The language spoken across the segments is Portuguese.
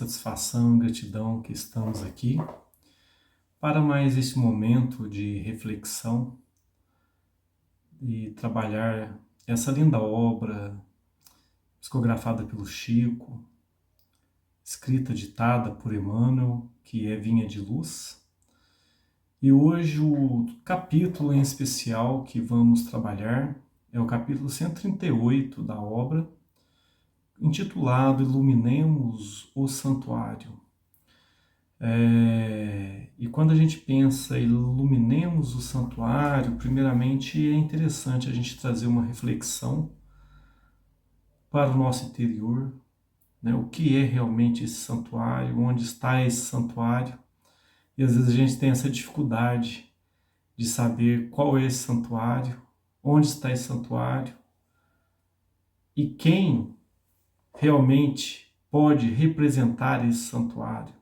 satisfação e gratidão que estamos aqui para mais esse momento de reflexão e trabalhar essa linda obra psicografada pelo Chico, escrita, ditada por Emmanuel, que é Vinha de Luz. E hoje o capítulo em especial que vamos trabalhar é o capítulo 138 da obra, intitulado Iluminemos o Santuário. E quando a gente pensa iluminemos o santuário, primeiramente é interessante a gente trazer uma reflexão para o nosso interior, né? O que é realmente esse santuário, onde está esse santuário, e às vezes a gente tem essa dificuldade de saber qual é esse santuário, onde está esse santuário, e quem realmente pode representar esse santuário.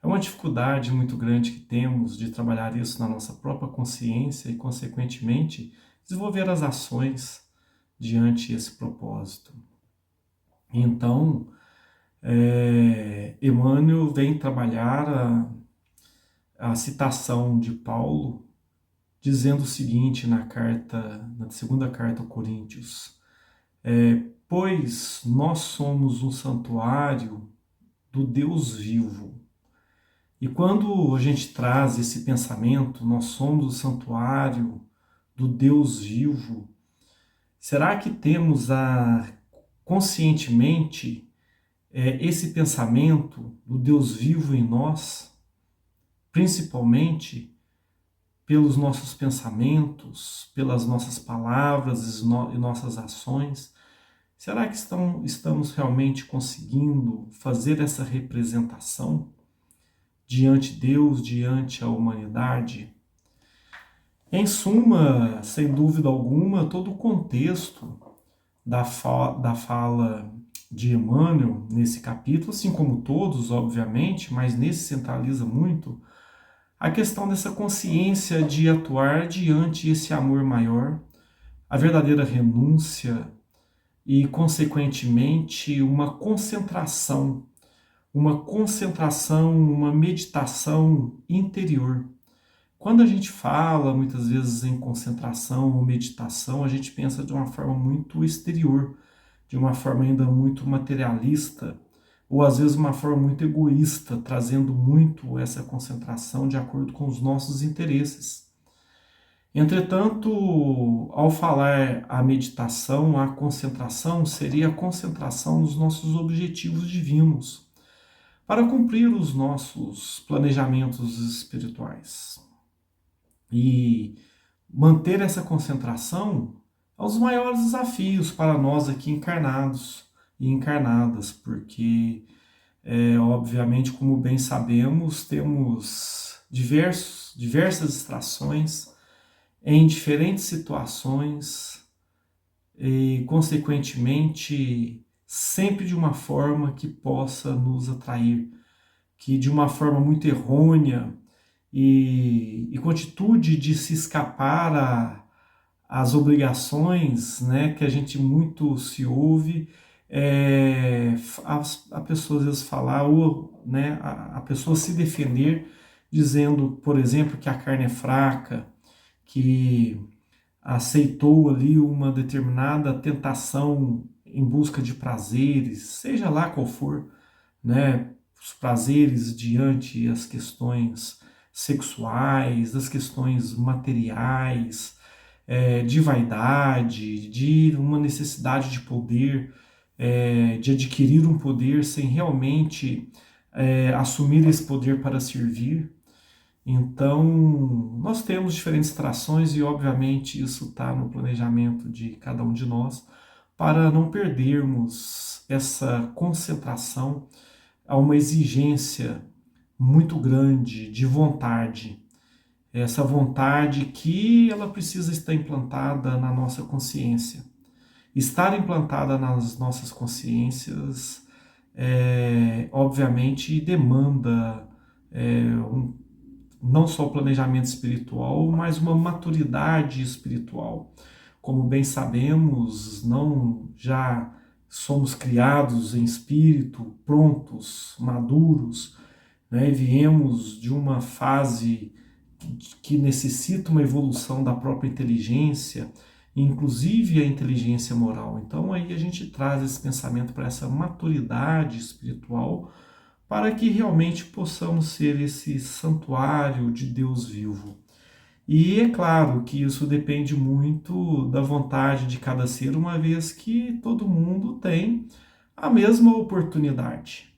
É uma dificuldade muito grande que temos de trabalhar isso na nossa própria consciência e, consequentemente, desenvolver as ações diante desse propósito. Então, Emmanuel vem trabalhar a citação de Paulo, dizendo o seguinte na segunda carta aos Coríntios: pois nós somos um santuário do Deus vivo. E quando a gente traz esse pensamento, nós somos o santuário do Deus vivo, será que temos conscientemente esse pensamento do Deus vivo em nós, principalmente pelos nossos pensamentos, pelas nossas palavras e nossas ações? Será que estamos realmente conseguindo fazer essa representação diante de Deus, diante a humanidade? Em suma, sem dúvida alguma, todo o contexto da fala de Emmanuel nesse capítulo, assim como todos, obviamente, mas nesse centraliza muito a questão dessa consciência de atuar diante esse amor maior, a verdadeira renúncia e, consequentemente, uma meditação interior. Quando a gente fala, muitas vezes, em concentração ou meditação, a gente pensa de uma forma muito exterior, de uma forma ainda muito materialista, ou às vezes uma forma muito egoísta, trazendo muito essa concentração de acordo com os nossos interesses. Entretanto, ao falar a meditação, a concentração, seria a concentração nos nossos objetivos divinos, para cumprir os nossos planejamentos espirituais. E manter essa concentração é um dos maiores desafios para nós aqui encarnados e encarnadas, porque, obviamente, como bem sabemos, temos diversas distrações em diferentes situações e, consequentemente, sempre de uma forma que possa nos atrair, que de uma forma muito errônea e com atitude de se escapar às obrigações, né, que a gente muito se ouve, a pessoa às vezes falar, ou, né, a pessoa se defender dizendo, por exemplo, que a carne é fraca, que aceitou ali uma determinada tentação em busca de prazeres, seja lá qual for, né, os prazeres diante as questões sexuais, das questões materiais, de vaidade, de uma necessidade de poder, de adquirir um poder sem realmente assumir esse poder para servir. Então, nós temos diferentes trações e, obviamente, isso está no planejamento de cada um de nós, para não perdermos essa concentração a uma exigência muito grande de vontade. Essa vontade que ela precisa estar implantada na nossa consciência. Estar implantada nas nossas consciências, obviamente, demanda não só o planejamento espiritual, mas uma maturidade espiritual. Como bem sabemos, não já somos criados em espírito, prontos, maduros, né? Viemos de uma fase que necessita uma evolução da própria inteligência, inclusive a inteligência moral. Então aí a gente traz esse pensamento para essa maturidade espiritual, para que realmente possamos ser esse santuário de Deus vivo. E é claro que isso depende muito da vontade de cada ser, uma vez que todo mundo tem a mesma oportunidade.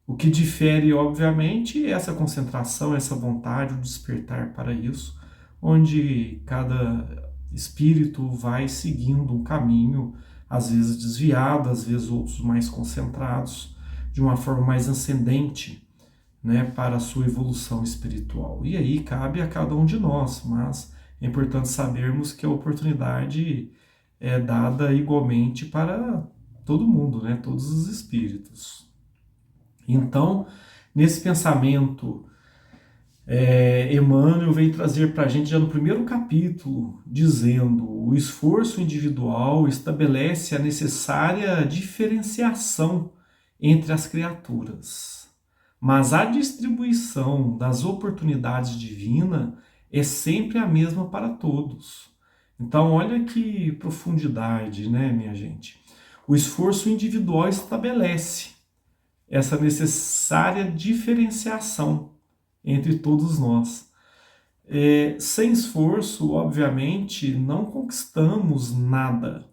O que difere, obviamente, é essa concentração, essa vontade, o despertar para isso, onde cada espírito vai seguindo um caminho, às vezes desviado, às vezes outros mais concentrados, de uma forma mais ascendente, né, para a sua evolução espiritual. E aí cabe a cada um de nós, mas é importante sabermos que a oportunidade é dada igualmente para todo mundo, né, todos os espíritos. Então, nesse pensamento, Emmanuel vem trazer para a gente já no primeiro capítulo, dizendo: o esforço individual estabelece a necessária diferenciação entre as criaturas, mas a distribuição das oportunidades divinas é sempre a mesma para todos. Então, olha que profundidade, né, minha gente? O esforço individual estabelece essa necessária diferenciação entre todos nós. Sem esforço, obviamente, não conquistamos nada,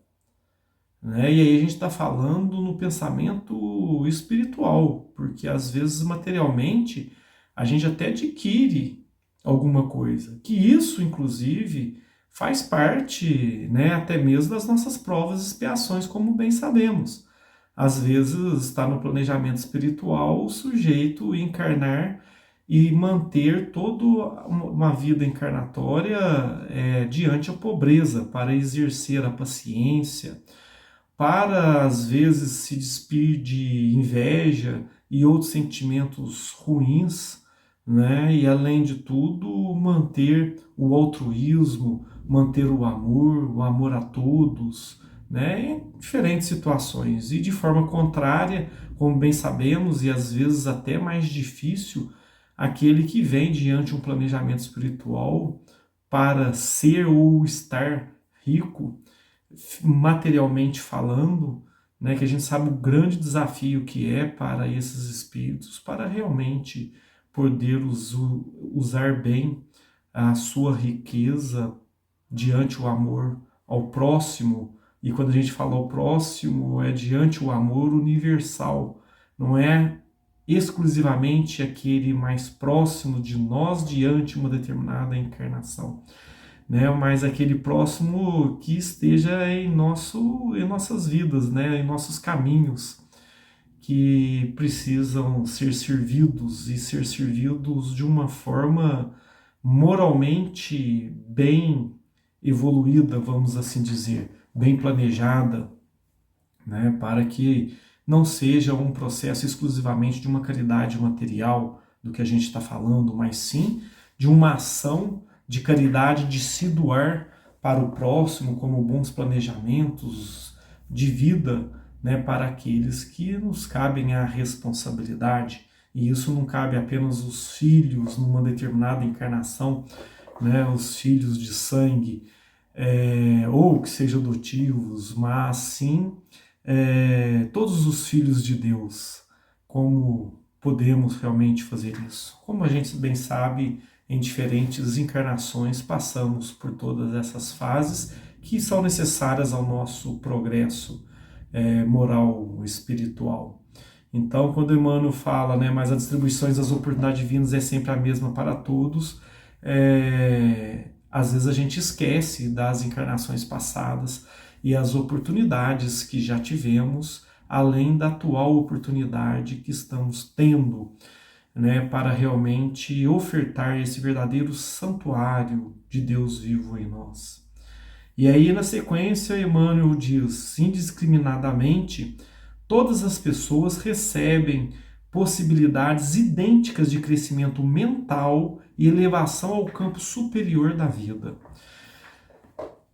né? E aí a gente está falando no pensamento espiritual, porque às vezes materialmente a gente até adquire alguma coisa, que isso, inclusive, faz parte, né, até mesmo das nossas provas e expiações, como bem sabemos. Às vezes está no planejamento espiritual o sujeito encarnar e manter toda uma vida encarnatória diante a pobreza, para exercer a paciência, para às vezes se despir de inveja e outros sentimentos ruins, né? E além de tudo, manter o altruísmo, manter o amor a todos, né? Em diferentes situações. E de forma contrária, como bem sabemos, e às vezes até mais difícil, aquele que vem diante um planejamento espiritual para ser ou estar rico, materialmente falando, né, que a gente sabe o grande desafio que é para esses espíritos, para realmente poder usar bem a sua riqueza diante o amor ao próximo. E quando a gente fala ao próximo, é diante o amor universal, não é exclusivamente aquele mais próximo de nós diante uma determinada encarnação, né? Mas aquele próximo que esteja em nossas vidas, né? Em nossos caminhos, que precisam ser servidos, e ser servidos de uma forma moralmente bem evoluída, vamos assim dizer, bem planejada, né? Para que não seja um processo exclusivamente de uma caridade material do que a gente está falando, mas sim de uma ação de caridade, de se doar para o próximo, como bons planejamentos de vida, né, para aqueles que nos cabem a responsabilidade. E isso não cabe apenas os filhos numa determinada encarnação, né, os filhos de sangue, ou que sejam adotivos, mas sim todos os filhos de Deus. Como podemos realmente fazer isso? Como a gente bem sabe, em diferentes encarnações passamos por todas essas fases que são necessárias ao nosso progresso moral, espiritual. Então, quando Emmanuel fala, né, mas a distribuição das oportunidades divinas é sempre a mesma para todos, às vezes a gente esquece das encarnações passadas e as oportunidades que já tivemos, além da atual oportunidade que estamos tendo, né, para realmente ofertar esse verdadeiro santuário de Deus vivo em nós. E aí, na sequência, Emmanuel diz: indiscriminadamente, todas as pessoas recebem possibilidades idênticas de crescimento mental e elevação ao campo superior da vida.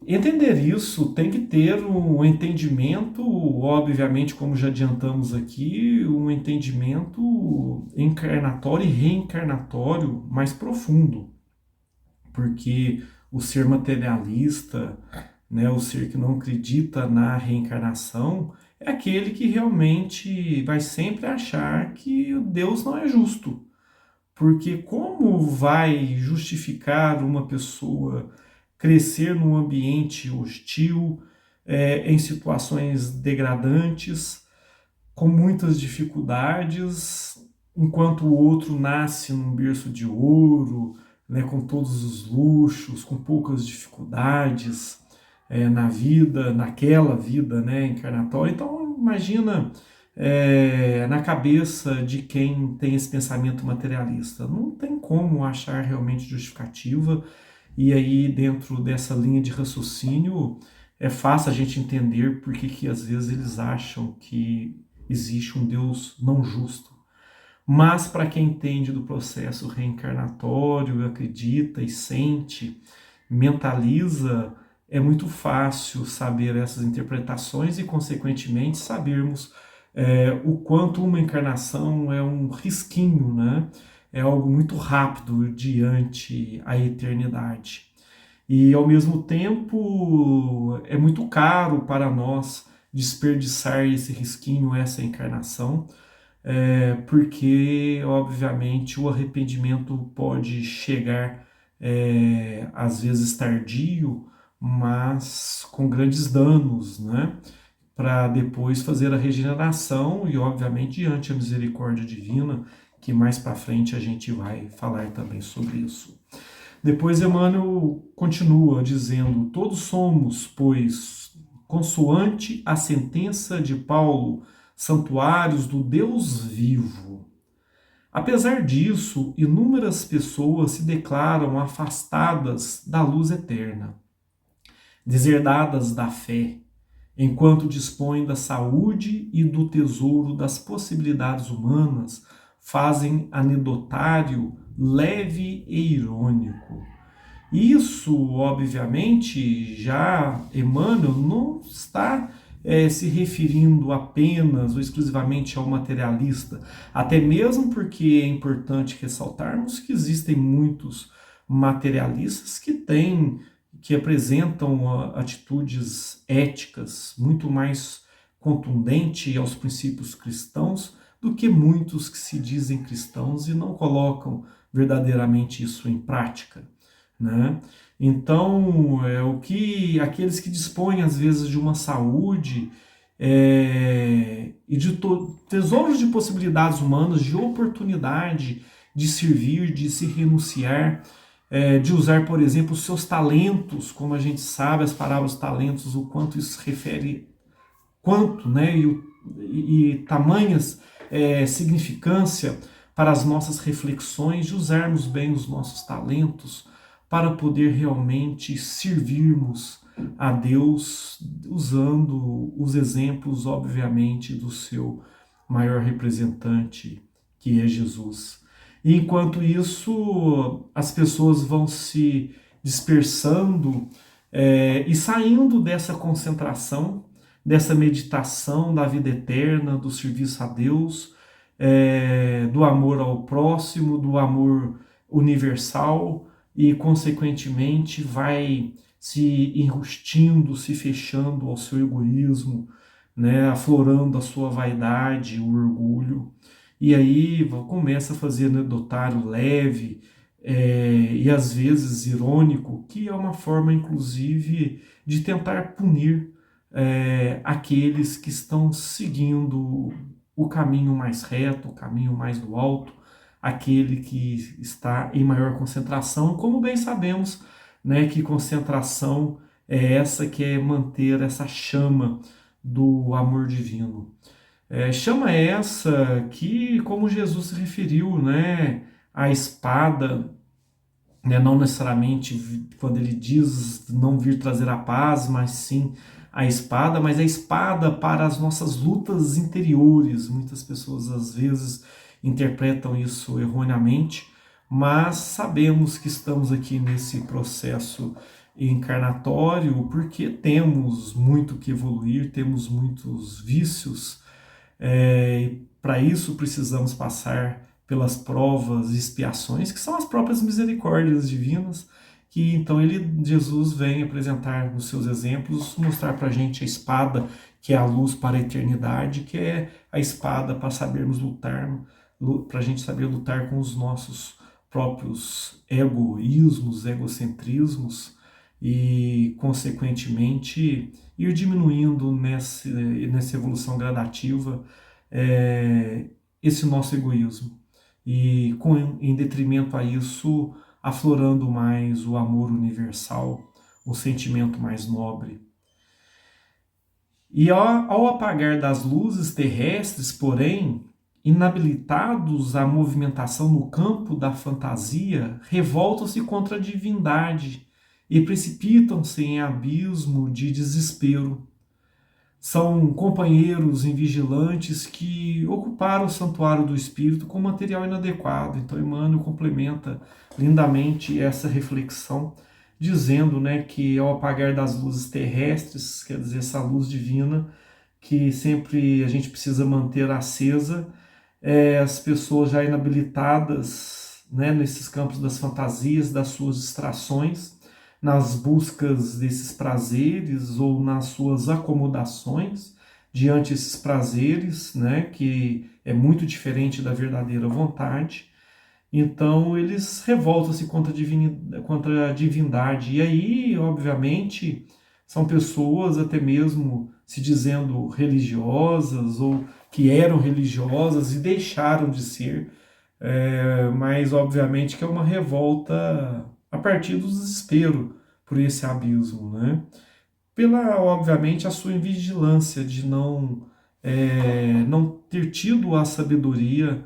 Entender isso tem que ter um entendimento, obviamente, como já adiantamos aqui, um entendimento encarnatório e reencarnatório mais profundo, porque o ser materialista, né, o ser que não acredita na reencarnação, é aquele que realmente vai sempre achar que Deus não é justo. Porque como vai justificar uma pessoa crescer num ambiente hostil, em situações degradantes, com muitas dificuldades, enquanto o outro nasce num berço de ouro, né, com todos os luxos, com poucas dificuldades na vida, naquela vida, né, encarnatória. Então, imagina na cabeça de quem tem esse pensamento materialista. Não tem como achar realmente justificativa, e aí, dentro dessa linha de raciocínio, é fácil a gente entender por que às vezes eles acham que existe um Deus não justo. Mas para quem entende do processo reencarnatório, acredita e sente, mentaliza, é muito fácil saber essas interpretações e, consequentemente, sabermos o quanto uma encarnação é um risquinho, né? É algo muito rápido diante a eternidade. E, ao mesmo tempo, é muito caro para nós desperdiçar esse risquinho, essa encarnação, porque, obviamente, o arrependimento pode chegar, às vezes tardio, mas com grandes danos, né? Para depois fazer a regeneração e, obviamente, diante a misericórdia divina, que mais para frente a gente vai falar também sobre isso. Depois Emmanuel continua dizendo: todos somos, pois, consoante a sentença de Paulo, santuários do Deus vivo. Apesar disso, inúmeras pessoas se declaram afastadas da luz eterna, deserdadas da fé, enquanto dispõem da saúde e do tesouro das possibilidades humanas, fazem anedotário leve e irônico. Isso, obviamente, já Emmanuel não está se referindo apenas ou exclusivamente ao materialista, até mesmo porque é importante ressaltarmos que existem muitos materialistas que apresentam atitudes éticas muito mais contundentes aos princípios cristãos do que muitos que se dizem cristãos e não colocam verdadeiramente isso em prática, né? Então, o que aqueles que dispõem às vezes de uma saúde e de tesouros de possibilidades humanas, de oportunidade de servir, de se renunciar, de usar, por exemplo, os seus talentos, como a gente sabe, as palavras talentos, o quanto isso refere, quanto, né, e tamanhas significância para as nossas reflexões, de usarmos bem os nossos talentos para poder realmente servirmos a Deus, usando os exemplos, obviamente, do seu maior representante, que é Jesus. E enquanto isso, as pessoas vão se dispersando e saindo dessa concentração, dessa meditação da vida eterna, do serviço a Deus, do amor ao próximo, do amor universal, e, consequentemente, vai se enrustindo, se fechando ao seu egoísmo, né, aflorando a sua vaidade, o orgulho. E aí começa a fazer anedotário leve e às vezes irônico, que é uma forma, inclusive, de tentar punir aqueles que estão seguindo o caminho mais reto, o caminho mais do alto, aquele que está em maior concentração, como bem sabemos, né, que concentração é essa que é manter essa chama do amor divino. Chama essa que, como Jesus se referiu, né, a espada, né, não necessariamente quando ele diz não vir trazer a paz, mas sim a espada, mas a espada para as nossas lutas interiores. Muitas pessoas às vezes interpretam isso erroneamente, mas sabemos que estamos aqui nesse processo encarnatório, porque temos muito que evoluir, temos muitos vícios. Para isso precisamos passar pelas provas e expiações, que são as próprias misericórdias divinas, que então Jesus vem apresentar nos seus exemplos, mostrar para a gente a espada, que é a luz para a eternidade, que é a espada para sabermos lutar, para a gente saber lutar com os nossos próprios egoísmos, egocentrismos, e, consequentemente, ir diminuindo nessa evolução gradativa é, esse nosso egoísmo. E, em detrimento a isso, aflorando mais o amor universal, o sentimento mais nobre. E ao apagar das luzes terrestres, porém, inabilitados à movimentação no campo da fantasia, revoltam-se contra a divindade e precipitam-se em abismo de desespero. São companheiros invigilantes que ocuparam o santuário do espírito com material inadequado. Então, Emmanuel complementa lindamente essa reflexão, dizendo, né, que ao apagar das luzes terrestres, quer dizer, essa luz divina, que sempre a gente precisa manter acesa, as pessoas já inabilitadas, né, nesses campos das fantasias, das suas distrações, nas buscas desses prazeres ou nas suas acomodações diante esses prazeres, né, que é muito diferente da verdadeira vontade. Então eles revoltam-se contra a divindade. E aí, obviamente, são pessoas até mesmo se dizendo religiosas ou que eram religiosas e deixaram de ser, mas obviamente que é uma revolta a partir do desespero por esse abismo, né? Pela, obviamente, a sua invigilância de não ter tido a sabedoria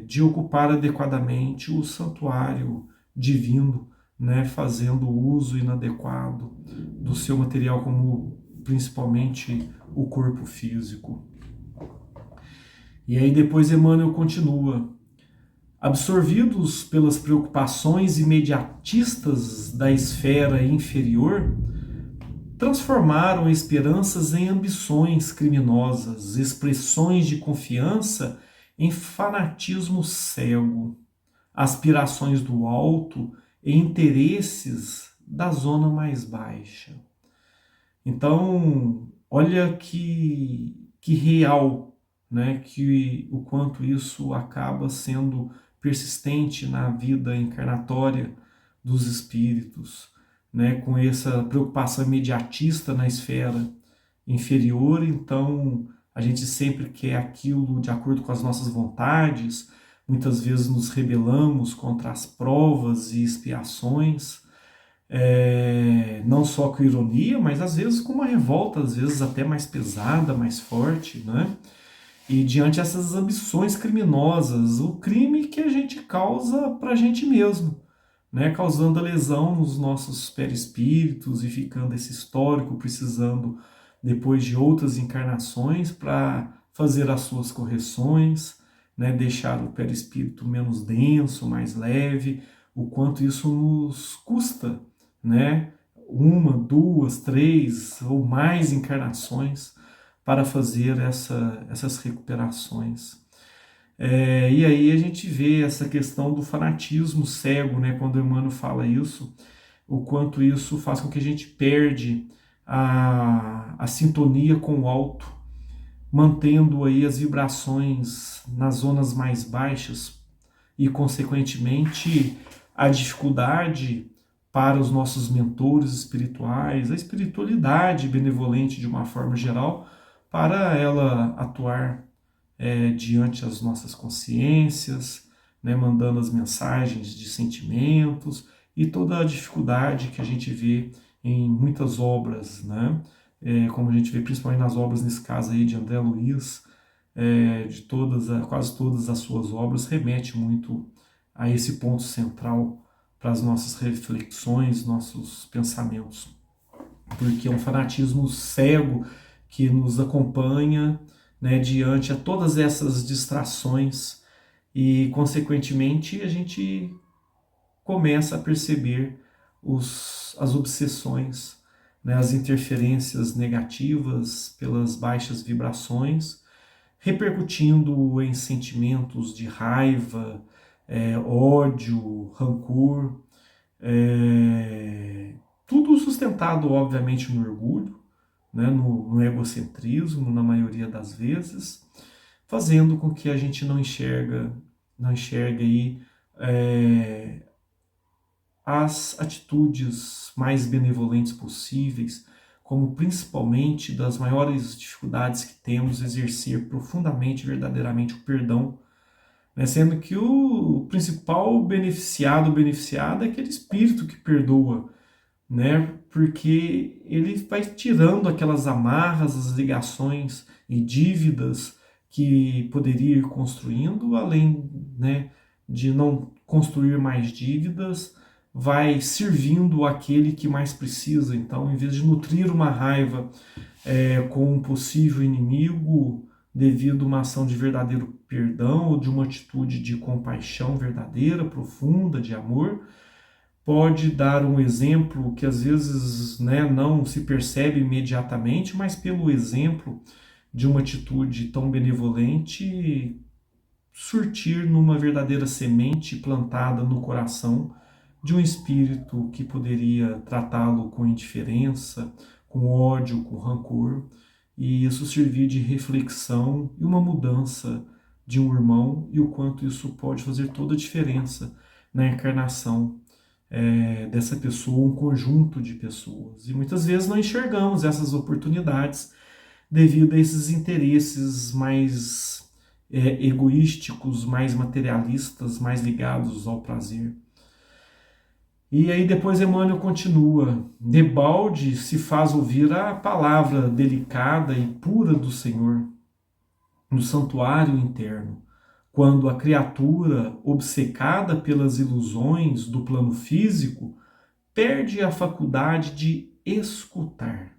de ocupar adequadamente o santuário divino, né? Fazendo uso inadequado do seu material, como principalmente o corpo físico. E aí depois Emmanuel continua: absorvidos pelas preocupações imediatistas da esfera inferior, transformaram esperanças em ambições criminosas, expressões de confiança em fanatismo cego, aspirações do alto e interesses da zona mais baixa. Então, olha que real, né, que o quanto isso acaba sendo persistente na vida encarnatória dos espíritos, né, com essa preocupação imediatista na esfera inferior. Então a gente sempre quer aquilo de acordo com as nossas vontades, muitas vezes nos rebelamos contra as provas e expiações, não só com ironia, mas às vezes com uma revolta, às vezes até mais pesada, mais forte, né? E diante dessas ambições criminosas, o crime que a gente causa para a gente mesmo, né? Causando a lesão nos nossos perispíritos e ficando esse histórico, precisando depois de outras encarnações para fazer as suas correções, né? Deixar o perispírito menos denso, mais leve, o quanto isso nos custa, né? Uma, duas, três ou mais encarnações para fazer essas recuperações. E aí a gente vê essa questão do fanatismo cego, né? Quando o Emmanuel fala isso, o quanto isso faz com que a gente perde a sintonia com o alto, mantendo aí as vibrações nas zonas mais baixas e, consequentemente, a dificuldade para os nossos mentores espirituais, a espiritualidade benevolente de uma forma geral, para ela atuar diante das nossas consciências, né, mandando as mensagens de sentimentos e toda a dificuldade que a gente vê em muitas obras, né, como a gente vê principalmente nas obras, nesse caso aí de André Luiz, de quase todas as suas obras, remete muito a esse ponto central para as nossas reflexões, nossos pensamentos, porque é um fanatismo cego que nos acompanha, né, diante a todas essas distrações e, consequentemente, a gente começa a perceber os as obsessões, né, as interferências negativas pelas baixas vibrações, repercutindo em sentimentos de raiva, ódio, rancor, tudo sustentado, obviamente, no orgulho, né, no egocentrismo, na maioria das vezes, fazendo com que a gente não enxergue aí, as atitudes mais benevolentes possíveis, como principalmente das maiores dificuldades que temos exercer profundamente, verdadeiramente o perdão, né? Sendo que o principal beneficiado é aquele espírito que perdoa, né? Porque ele vai tirando aquelas amarras, as ligações e dívidas que poderia ir construindo, além, né, de não construir mais dívidas, vai servindo aquele que mais precisa. Então, em vez de nutrir uma raiva com um possível inimigo devido a uma ação de verdadeiro perdão ou de uma atitude de compaixão verdadeira, profunda, de amor, pode dar um exemplo que às vezes, né, não se percebe imediatamente, mas pelo exemplo de uma atitude tão benevolente, surtir numa verdadeira semente plantada no coração de um espírito que poderia tratá-lo com indiferença, com ódio, com rancor, e isso servir de reflexão e uma mudança de um irmão, e o quanto isso pode fazer toda a diferença na encarnação dessa pessoa, um conjunto de pessoas. E muitas vezes não enxergamos essas oportunidades devido a esses interesses mais egoísticos, mais materialistas, mais ligados ao prazer. E aí depois Emmanuel continua: debalde se faz ouvir a palavra delicada e pura do Senhor no santuário interno, quando a criatura, obcecada pelas ilusões do plano físico, perde a faculdade de escutar.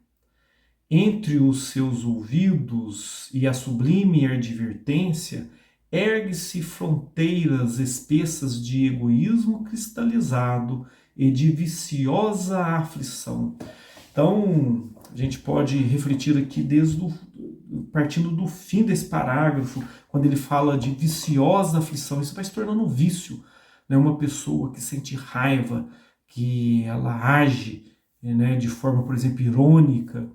Entre os seus ouvidos e a sublime advertência, ergue-se fronteiras espessas de egoísmo cristalizado e de viciosa aflição. Então, a gente pode refletir aqui partindo do fim desse parágrafo, quando ele fala de viciosa aflição, isso vai se tornando um vício, né? Uma pessoa que sente raiva, que ela age, né, de forma, por exemplo, irônica,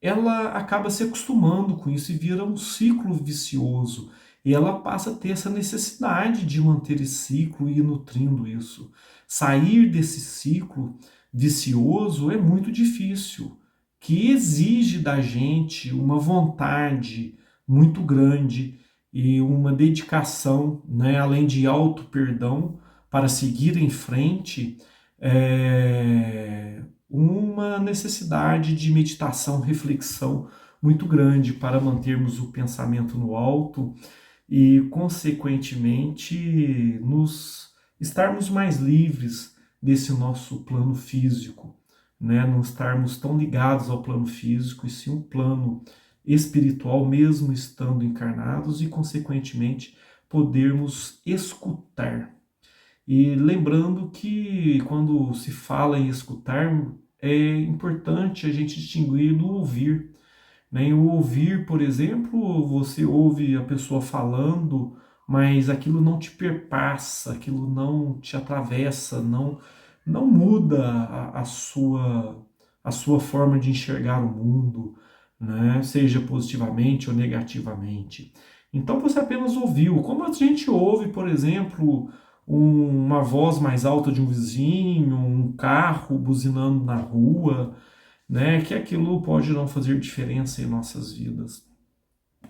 ela acaba se acostumando com isso e vira um ciclo vicioso. E ela passa a ter essa necessidade de manter esse ciclo e ir nutrindo isso. Sair desse ciclo vicioso é muito difícil, que exige da gente uma vontade muito grande e uma dedicação, né, além de auto-perdão, para seguir em frente, uma necessidade de meditação, reflexão muito grande para mantermos o pensamento no alto e, consequentemente, nos estarmos mais livres desse nosso plano físico, né? Não estarmos tão ligados ao plano físico e sim um plano espiritual, mesmo estando encarnados, e, consequentemente, podermos escutar. E lembrando que quando se fala em escutar, é importante a gente distinguir do ouvir, né? O ouvir, por exemplo, você ouve a pessoa falando, mas aquilo não te perpassa, aquilo não te atravessa, não muda a sua forma de enxergar o mundo, né? Seja positivamente ou negativamente. Então você apenas ouviu, como a gente ouve, por exemplo, uma voz mais alta de um vizinho, um carro buzinando na rua, né? Que aquilo pode não fazer diferença em nossas vidas.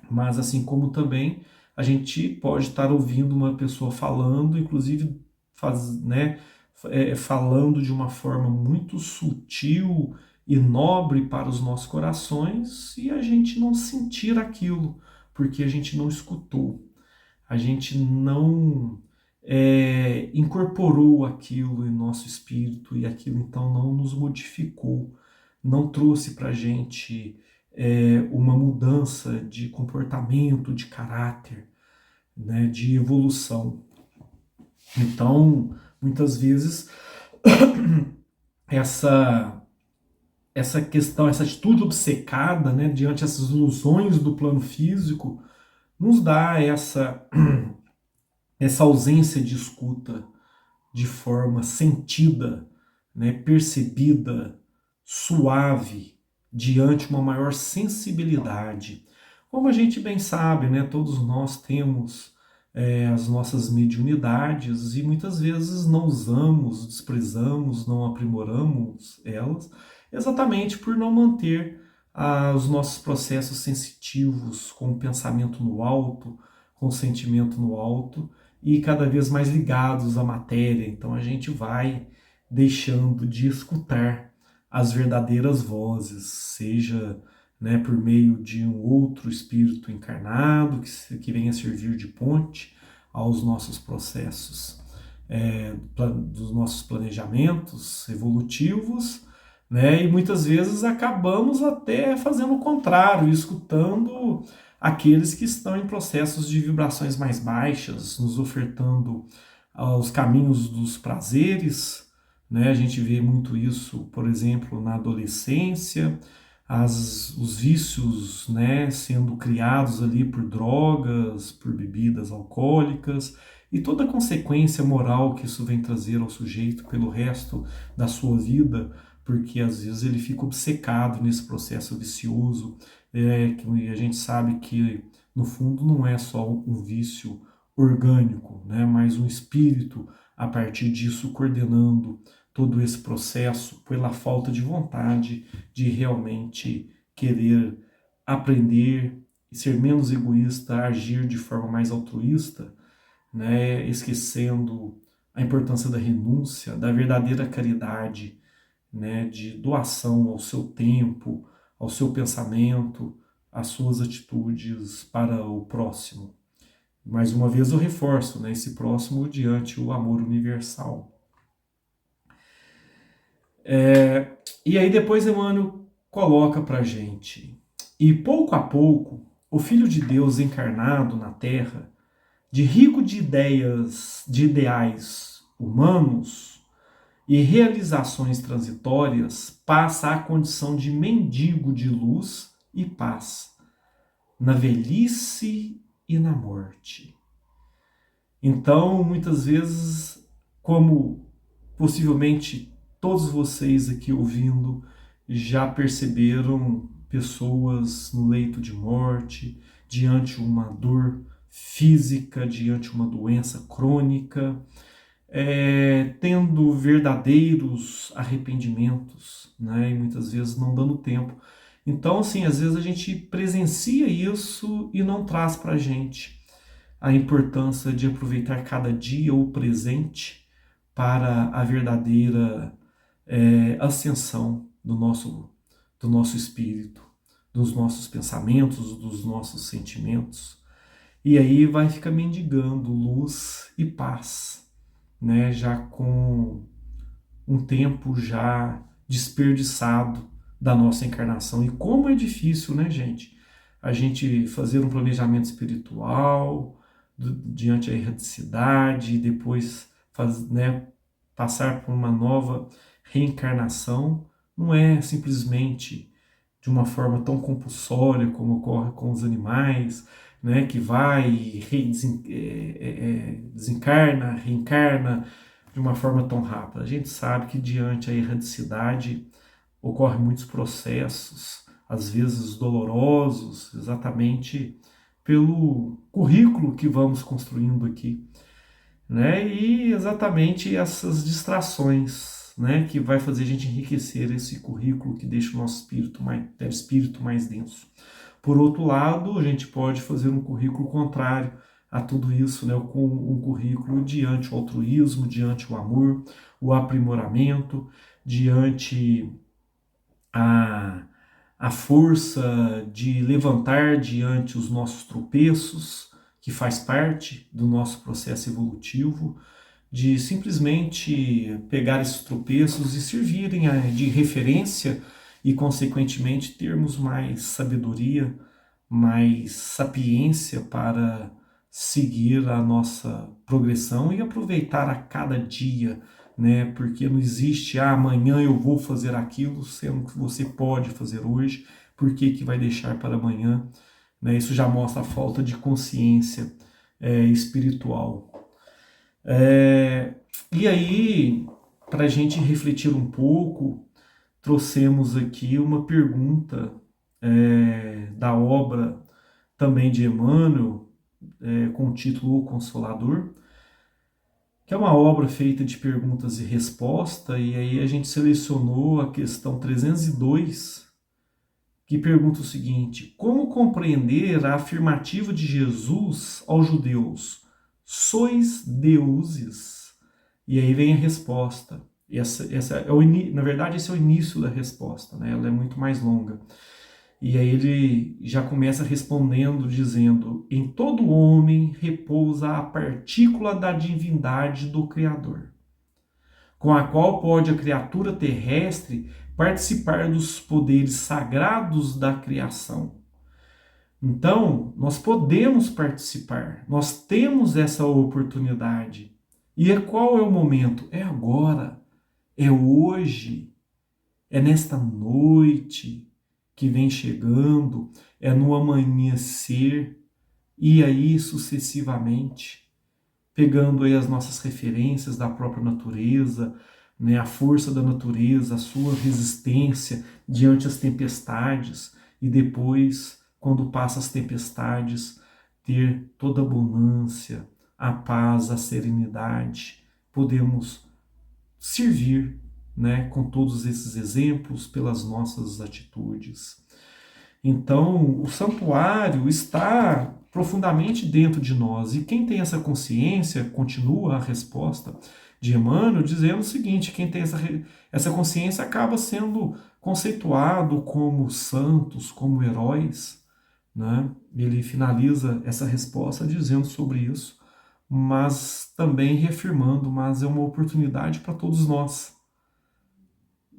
Mas assim como também a gente pode estar ouvindo uma pessoa falando, inclusive né, falando de uma forma muito sutil e nobre para os nossos corações, e a gente não sentir aquilo, porque a gente não escutou, a gente não incorporou aquilo em nosso espírito, e aquilo então não nos modificou, não trouxe para a gente uma mudança de comportamento, de caráter, né, de evolução. Então, muitas vezes essa essa questão, essa atitude obcecada, né, diante dessas ilusões do plano físico, nos dá essa ausência de escuta de forma sentida, né, percebida, suave, diante de uma maior sensibilidade. Como a gente bem sabe, né, todos nós temos as nossas mediunidades e muitas vezes não usamos, desprezamos, não aprimoramos elas, exatamente por não manter os nossos processos sensitivos com o pensamento no alto, com o sentimento no alto, e cada vez mais ligados à matéria. Então a gente vai deixando de escutar as verdadeiras vozes, seja, né, por meio de um outro espírito encarnado que venha servir de ponte aos nossos processos, dos nossos planejamentos evolutivos, né, e muitas vezes acabamos até fazendo o contrário, escutando aqueles que estão em processos de vibrações mais baixas, nos ofertando os caminhos dos prazeres, né? A gente vê muito isso, por exemplo, na adolescência, os vícios, né, sendo criados ali por drogas, por bebidas alcoólicas e toda a consequência moral que isso vem trazer ao sujeito pelo resto da sua vida, porque às vezes ele fica obcecado nesse processo vicioso, que a gente sabe que no fundo não é só um vício orgânico, né, mas um espírito a partir disso coordenando todo esse processo pela falta de vontade de realmente querer aprender e ser menos egoísta, agir de forma mais altruísta, né, esquecendo a importância da renúncia, da verdadeira caridade, né, de doação ao seu tempo, ao seu pensamento, às suas atitudes para o próximo. Mais uma vez eu reforço, né, esse próximo diante o amor universal. E aí depois Emmanuel coloca para gente: e pouco a pouco o Filho de Deus encarnado na Terra, de rico de ideias, de ideais humanos e realizações transitórias, passa à condição de mendigo de luz e paz, na velhice e na morte. Então, muitas vezes, como possivelmente todos vocês aqui ouvindo já perceberam, pessoas no leito de morte, diante de uma dor física, diante de uma doença crônica, tendo verdadeiros arrependimentos, né? E muitas vezes não dando tempo. Então, assim, às vezes a gente presencia isso e não traz para a gente a importância de aproveitar cada dia o presente para a verdadeira ascensão do nosso espírito, dos nossos pensamentos, dos nossos sentimentos. E aí vai ficar mendigando luz e paz, né? Já com um tempo já desperdiçado da nossa encarnação. E como é difícil, né, gente? A gente fazer um planejamento espiritual diante da erradicidade e depois né, passar por uma nova reencarnação. Não é simplesmente de uma forma tão compulsória como ocorre com os animais, né, que vai, desencarna, reencarna de uma forma tão rápida. A gente sabe que diante da erradicidade ocorrem muitos processos, às vezes dolorosos, exatamente pelo currículo que vamos construindo aqui, né? E exatamente essas distrações, né, que vai fazer a gente enriquecer esse currículo que deixa o nosso espírito mais denso. Por outro lado, a gente pode fazer um currículo contrário a tudo isso, né, com um currículo diante o altruísmo, diante o amor, o aprimoramento, diante a, a força de levantar diante os nossos tropeços, que faz parte do nosso processo evolutivo, de simplesmente pegar esses tropeços e servirem de referência e, consequentemente, termos mais sabedoria, mais sapiência para seguir a nossa progressão e aproveitar a cada dia né? Porque não existe, amanhã eu vou fazer aquilo, sendo que você pode fazer hoje, por que que vai deixar para amanhã? Né? Isso já mostra a falta de consciência espiritual. E aí, para a gente refletir um pouco, trouxemos aqui uma pergunta da obra também de Emmanuel, com o título O Consolador, que é uma obra feita de perguntas e respostas, e aí a gente selecionou a questão 302, que pergunta o seguinte: como compreender a afirmativa de Jesus aos judeus? Sois deuses? E aí vem a resposta. Essa na verdade, esse é o início da resposta, né? Ela é muito mais longa. E aí ele já começa respondendo, dizendo: em todo homem repousa a partícula da divindade do Criador, com a qual pode a criatura terrestre participar dos poderes sagrados da criação. Então, nós podemos participar, nós temos essa oportunidade. E qual é o momento? É agora, é hoje, é nesta noite que vem chegando, é no amanhecer, e aí sucessivamente, pegando aí as nossas referências da própria natureza, né, a força da natureza, a sua resistência diante das tempestades, e depois, quando passa as tempestades, ter toda a abundância, a paz, a serenidade. Podemos servir, né, com todos esses exemplos, pelas nossas atitudes. Então, o santuário está profundamente dentro de nós. E quem tem essa consciência, continua a resposta de Emmanuel, dizendo o seguinte: quem tem essa consciência acaba sendo conceituado como santos, como heróis. Né? Ele finaliza essa resposta dizendo sobre isso, mas também reafirmando, mas é uma oportunidade para todos nós.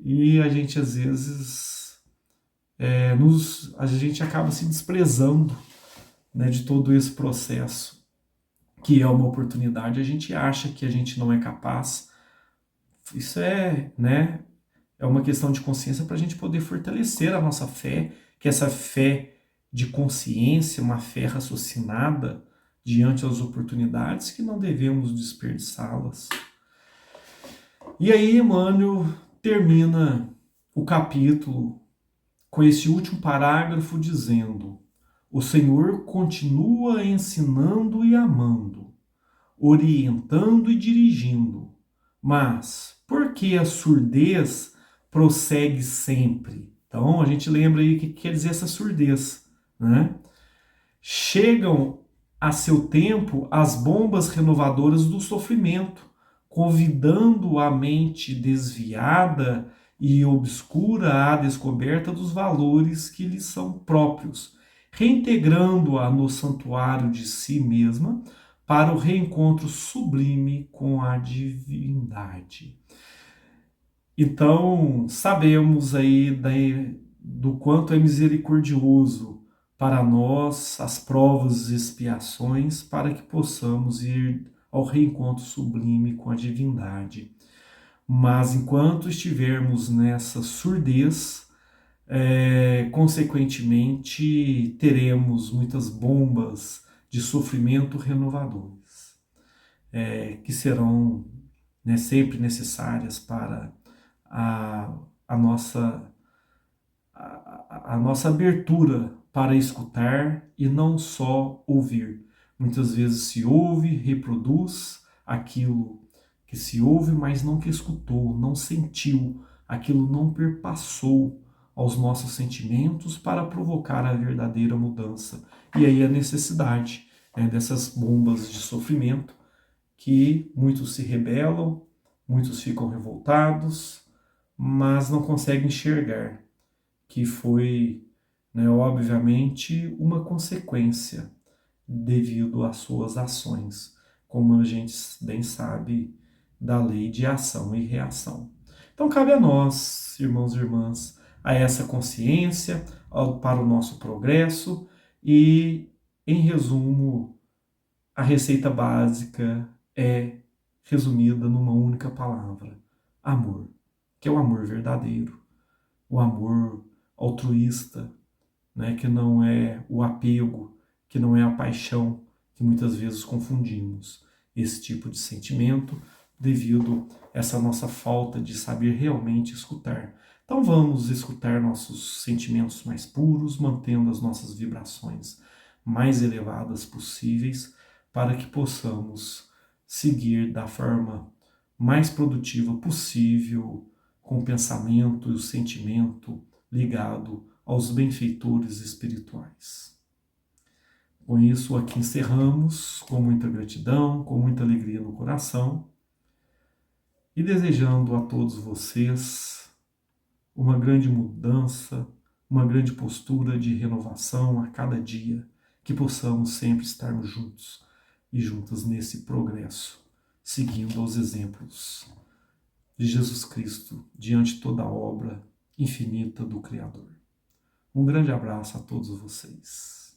E a gente às vezes a gente acaba se desprezando, né, de todo esse processo, que é uma oportunidade. A gente acha que a gente não é capaz. Isso né, é uma questão de consciência para a gente poder fortalecer a nossa fé, que essa fé de consciência, uma fé raciocinada diante das oportunidades, que não devemos desperdiçá-las. E aí Emmanuel termina o capítulo com esse último parágrafo dizendo: o Senhor continua ensinando e amando, orientando e dirigindo, mas por que a surdez prossegue sempre? Então a gente lembra aí o que quer dizer essa surdez, né? Chegam a seu tempo as bombas renovadoras do sofrimento, convidando a mente desviada e obscura à descoberta dos valores que lhes são próprios, reintegrando-a no santuário de si mesma para o reencontro sublime com a divindade. Então, sabemos aí do quanto é misericordioso para nós as provas e expiações, para que possamos ir ao reencontro sublime com a divindade. Mas enquanto estivermos nessa surdez, consequentemente teremos muitas bombas de sofrimento renovadores, que serão, né, sempre necessárias para a nossa abertura para escutar e não só ouvir. Muitas vezes se ouve, reproduz aquilo que se ouve, mas não que escutou, não sentiu, aquilo não perpassou aos nossos sentimentos para provocar a verdadeira mudança. E aí a necessidade, né, dessas bombas de sofrimento, que muitos se rebelam, muitos ficam revoltados, mas não conseguem enxergar que foi, né, obviamente, uma consequência devido às suas ações, como a gente bem sabe da lei de ação e reação. Então cabe a nós, irmãos e irmãs, a essa consciência para o nosso progresso e, em resumo, a receita básica é resumida numa única palavra: amor, que é o amor verdadeiro, o amor altruísta, né, que não é o apego, que não é a paixão, que muitas vezes confundimos esse tipo de sentimento devido a essa nossa falta de saber realmente escutar. Então vamos escutar nossos sentimentos mais puros, mantendo as nossas vibrações mais elevadas possíveis, para que possamos seguir da forma mais produtiva possível, com o pensamento e o sentimento ligado aos benfeitores espirituais. Com isso, aqui encerramos, com muita gratidão, com muita alegria no coração, e desejando a todos vocês uma grande mudança, uma grande postura de renovação a cada dia, que possamos sempre estarmos juntos e juntas nesse progresso, seguindo os exemplos de Jesus Cristo diante de toda a obra infinita do Criador. Um grande abraço a todos vocês.